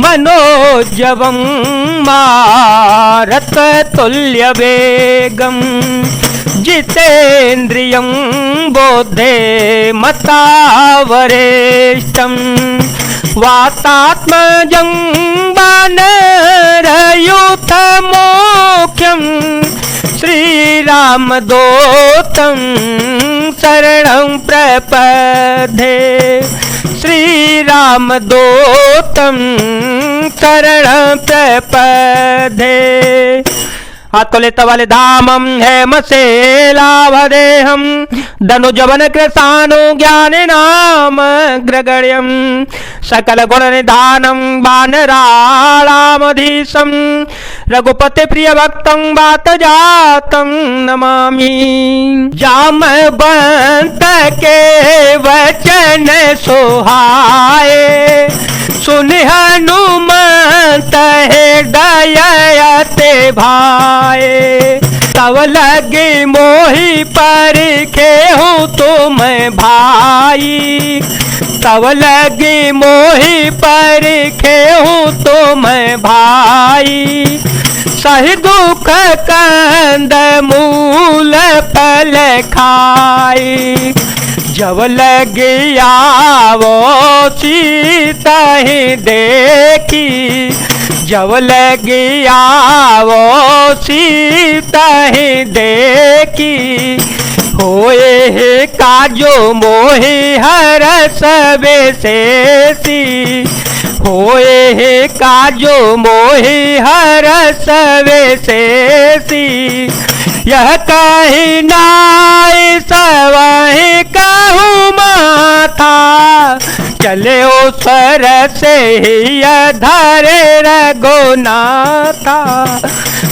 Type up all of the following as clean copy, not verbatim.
मनोजवं मारत तुल्य वेगम जितेन्द्रियं बोधे मतावरेष्टं वातात्मजं वानरयूथमोख्यं श्रीरामदूतं शरणं प्रपद्ये श्रीरामदूतं शरणं प्रपद्ये अतुलितबल धामं हेमशेलावदेहं धनुजवन कृशानु ज्ञानिनाम ग्रगण्यं सकल गुण निधानं वानराणामधीशं रघुपति प्रिय भक्तं वातजातं नमामि। जामवंत के वचन सुहाए सुन हनुमंत हृदयते भाए तब लगे मोहि परिखे हूँ तुम भाई तब लगे मोहि परिखे हूँ तुम भाई सही दुख कंद मूल फल खाई जब लगे आवो सीता ही देखी जब लगे आवो सीता ही देखी होए हे काजो मोहि हरस विशेषी होए हे काजो मोहि हरस विशेषी यह कही नाय सवहि कहूँ माथा चले ओ सर से ही धरे रघुनाथा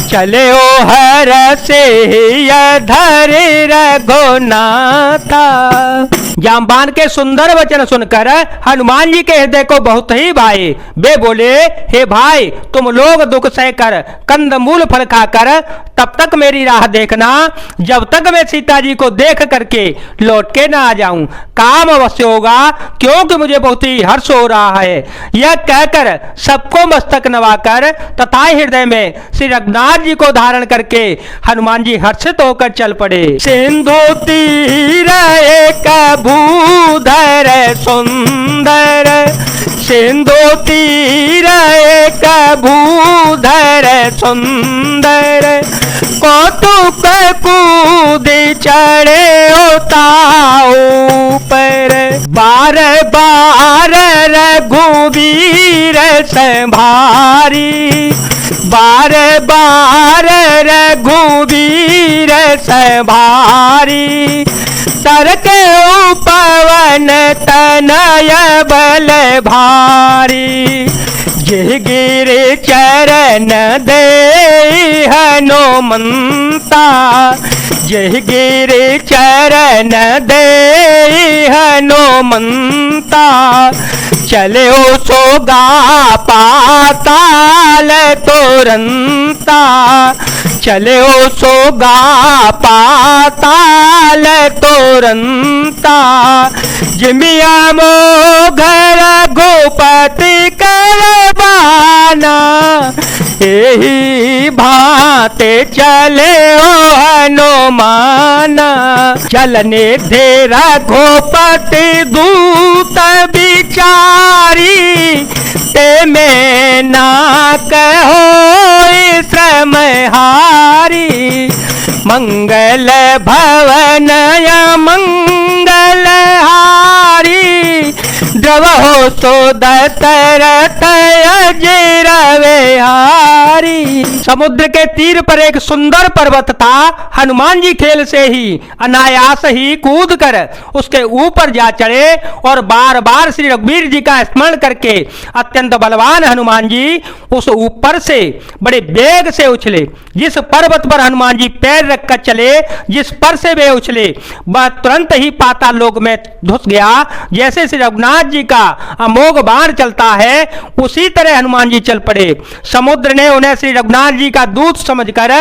चले ओ हर से ही धरे रघुनाथा। जामवान के सुंदर वचन सुनकर हनुमान जी के हृदय को बहुत ही भाए। वे बोले, हे भाई, तुम लोग दुख सहकर कंदमूल फल खाकर तब तक मेरी राह देखना जब तक मैं सीता जी को देख करके लौट के ना आ जाऊं। काम अवश्य होगा क्योंकि मुझे बहुत ही हर्ष हो रहा है। यह कहकर सबको मस्तक नवाकर तथा हृदय में श्री रघुनाथ जी को धारण करके हनुमान जी हर्षित होकर चल पड़े। सिंधु तीर एक भूधर सुंदर सिंधु तीर एक भूधर सुंदर कौतुक कूद चढ़े उताऊ पर बार बार रघुवीर संभारी बार बार रघुवीर संभारी सर के पवन तनय बल भारी जिह गिर चरण दे हनुमंता जिह गिर चरण दे हनुमंता चले ओ सोगा पाताल तुरंता चले ओ सोगा पाताल तुरंता जिमिया मोघर गोपति करवाना यही भाते चले ओ हनुमाना चलने धेरा गोपति दूत बिचारी ते में ना कहो श्रम हारी मंगल भवन मंगल हारी द्रवहो सो दशरथ अजय रविहारी। समुद्र के तीर पर एक सुंदर पर्वत था। हनुमान जी खेल से ही अनायास ही कूद कर उसके ऊपर जा चढ़े और बार बार श्री रघुवीर जी का स्मरण करके अत्यंत बलवान हनुमान जी उस ऊपर से बड़े वेग से उछले। जिस पर्वत पर हनुमान जी पैर रखकर चले, जिस पर से वे उछले, वह तुरंत ही पाताल लोक में घुस गया। जैसे श्री रघुनाथ जी का अमोघ बाण चलता है, उसी तरह हनुमान जी चल पड़े। समुद्र ने उन्हें श्री रघुनाथ जी का दूत समझकर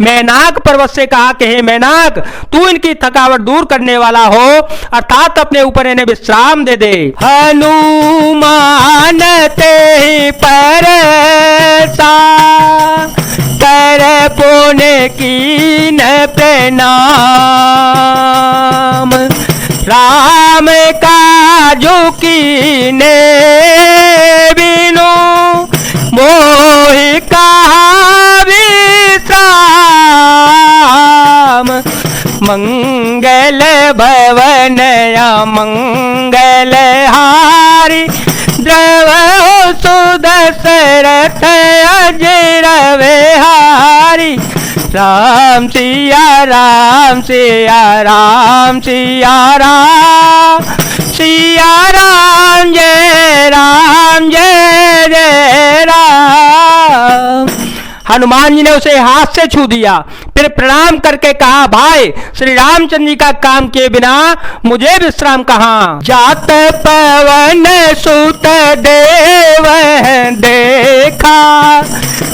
मैनाक पर्वत से कहा कि हे मैनाक, तू इनकी थकावट दूर करने वाला हो, अर्थात अपने ऊपर इन्हें विश्राम दे दे। हनुमान ते परसा कर पुण्य कीन प्रणाम, राम काजू कीने बिनु मोहि कहा विश्राम। मंगल भवन मंगल हारी, द्रवहु सुदशरथ अजर विहारी। राम सिया राम सिया राम सिया राम, सिया राम जय जय राम। हनुमान जी ने उसे हाथ से छू दिया, फिर प्रणाम करके कहा, भाई श्री रामचंद्र जी का काम किए बिना मुझे विश्राम कहाँ। जात पवन सुत देव देखा,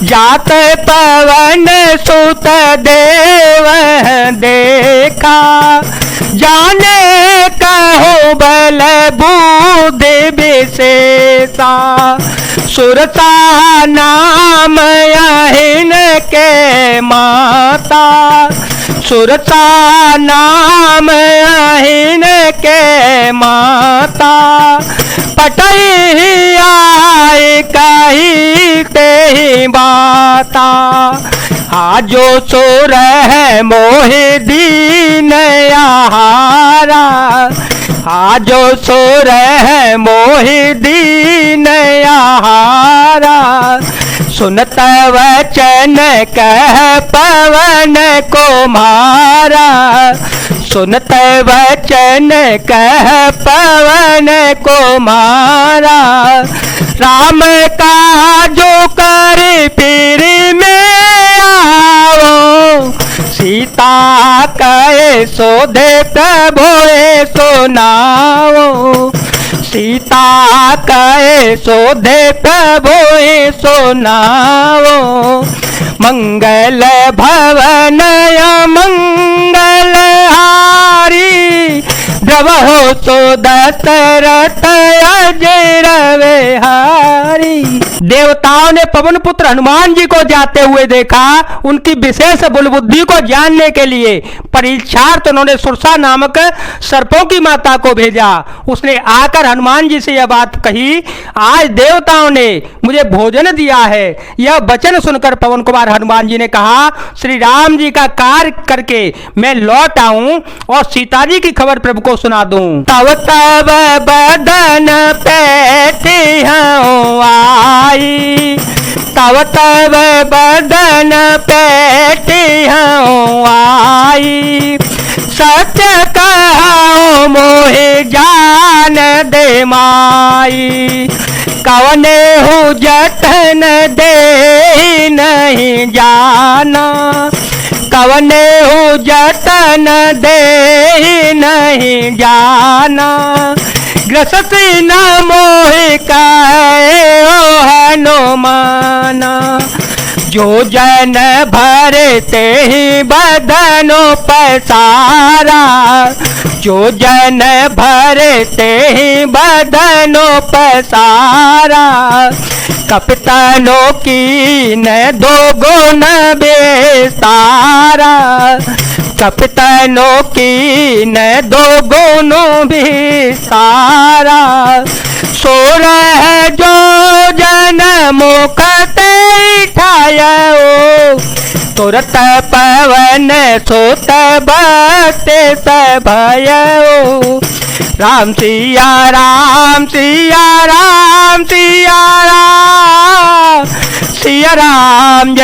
जात पवन सुत देव देखा। जाने कहो बल बुद्धि विशेषा, सुरता नाम अहिन के माता। सुरता नाम अहिन के माता, पटई आए कही ते बाता। आजो सुर है मोहि दीन आहारा, आजो सुर है मोहि दीन आहारा। सुनत वचन कह पवन को मारा, सुनत वचन कह पवन को मारा। राम का जो कर फिर में आओ, सीता कहे सोधे प्रभुए सुनाओ। सीता कहे सोधे प्रभुए सुनाओ। मंगल भवन मंगल हारी, द्रवहु सुदशरथ अजर विहारी। देवताओं ने पवन पुत्र हनुमान जी को जाते हुए देखा। उनकी विशेष बुलबुद्धि को जानने के लिए परीक्षार्थ उन्होंने सुरसा नामक सर्पों की माता को भेजा। उसने आकर हनुमान जी से यह बात कही, आज देवताओं ने मुझे भोजन दिया है। यह वचन सुनकर पवन कुमार हनुमान जी ने कहा, श्री राम जी का कार्य करके मैं लौट आऊं और सीता जी की खबर प्रभु को सुना दूं। तब तब बदन पैठी हूँ आई, तब तब बदन पैठी हूँ आई। सच कहो मोहि जान दे माई, कवने हूँ जतन दे नहीं जाना। कवने हूँ जतन दे नहीं जाना। ग्रसति न मोहि कहे ओ हनुमाना, जो जन भरते ही बदनो पसारा। जो जन भरते ही बदनो पसारा। कपतनों की न दो गुण बेसारा। कपतनों की न दो गुणों बेसारा। सोरह जो जन मुकते ठायो, तुरत पवन सुत बसते सभयो। राम सिया राम सिया राम सिया राम, सिया राम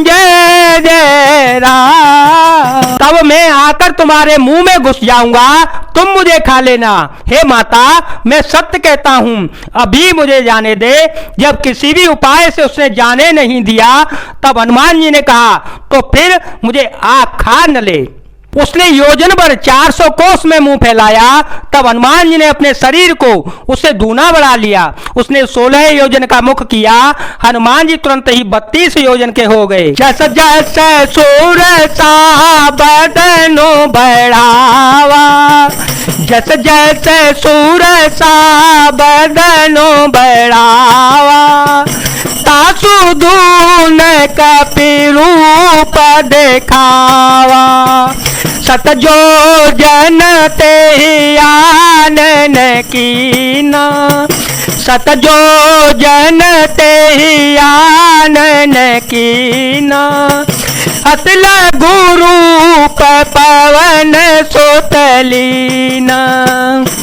जय जय राम। तब मैं आकर तुम्हारे मुंह में घुस जाऊंगा, तुम मुझे खा लेना। हे माता, मैं सत्य कहता हूं, अभी मुझे जाने दे। जब किसी भी उपाय से उसने जाने नहीं दिया, तब हनुमान जी ने कहा, तो फिर मुझे आग खा न ले। उसने योजन भर 400 कोस में मुंह फैलाया, तब हनुमान जी ने अपने शरीर को उससे दूना बढ़ा लिया। उसने 16 योजन का मुख किया, हनुमान जी तुरंत ही 32 योजन के हो गए। जस जस सूर सा बदनो बढ़ावा, जस जस सूर सा बदनो बढ़ावा, तासु दून कपि रूप देखावा, सत जो जन ते आनन कीना, सत जो जन ते आनन कीना, अतल गुरु पवन सोतलीना।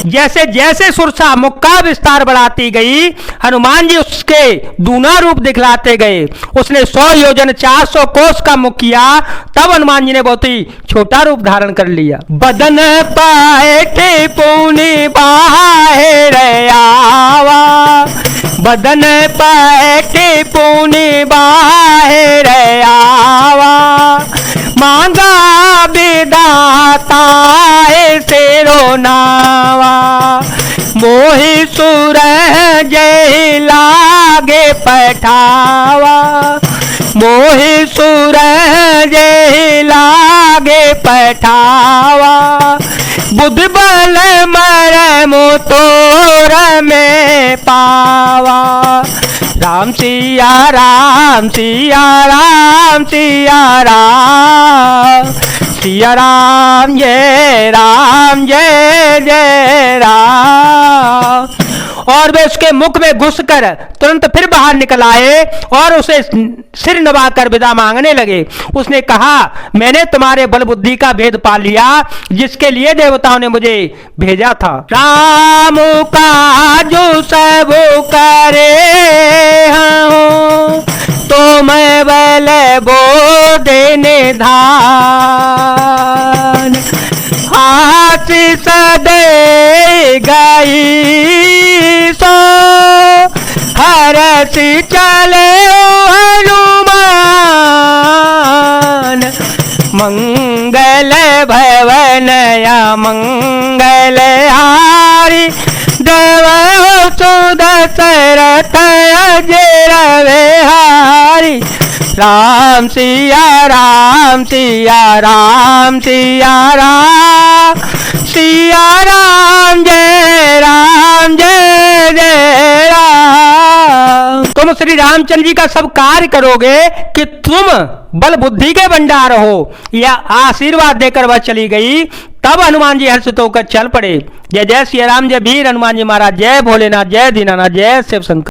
जैसे जैसे सुरसा मुख का विस्तार बढ़ाती गई, हनुमान जी उसके दूना रूप दिखलाते गए। उसने 100 योजन 400 कोस का मुख किया, तब हनुमान जी ने बहुत ही छोटा रूप धारण कर लिया। बदन पाए थे पुनि बाहर आवा, बदन पाए थे पुनि बाहर आवा, मांगा विदाता से रोनावा, मोहि सुर जय लागे पठावा, मोहि सुर जय लागे पठावा, बुद्धि बल मर मोतोर में पावा। राम सिया राम सिया राम सिया राम, सिया राम जय जय राम। और वे उसके मुख में घुसकर तुरंत फिर बाहर निकल आए और उसे सिर नवाकर विदा मांगने लगे। उसने कहा, मैंने तुम्हारे बल बुद्धि का भेद पा लिया, जिसके लिए देवताओं ने मुझे भेजा था। राम का जो सब करे हूँ, तो मैं बल बो देने धान, हाथ सदे गई सो हरस चले हनुमान, मंगल भवन या मंगल हारी, देव सुदशरथ अजर विहारी। राम सिया राम सिया राम सिया राम, सिया राम जय जय राम। तुम श्री रामचंद्र जी का सब कार्य करोगे कि तुम बल बुद्धि के भंडार हो, या आशीर्वाद देकर वह चली गई। तब हनुमान जी हर्षित होकर चल पड़े। जय जय श्री राम, जय वीर हनुमान जी महाराज, जय भोलेनाथ, जय दीनानाथ, जय शिव शंकर।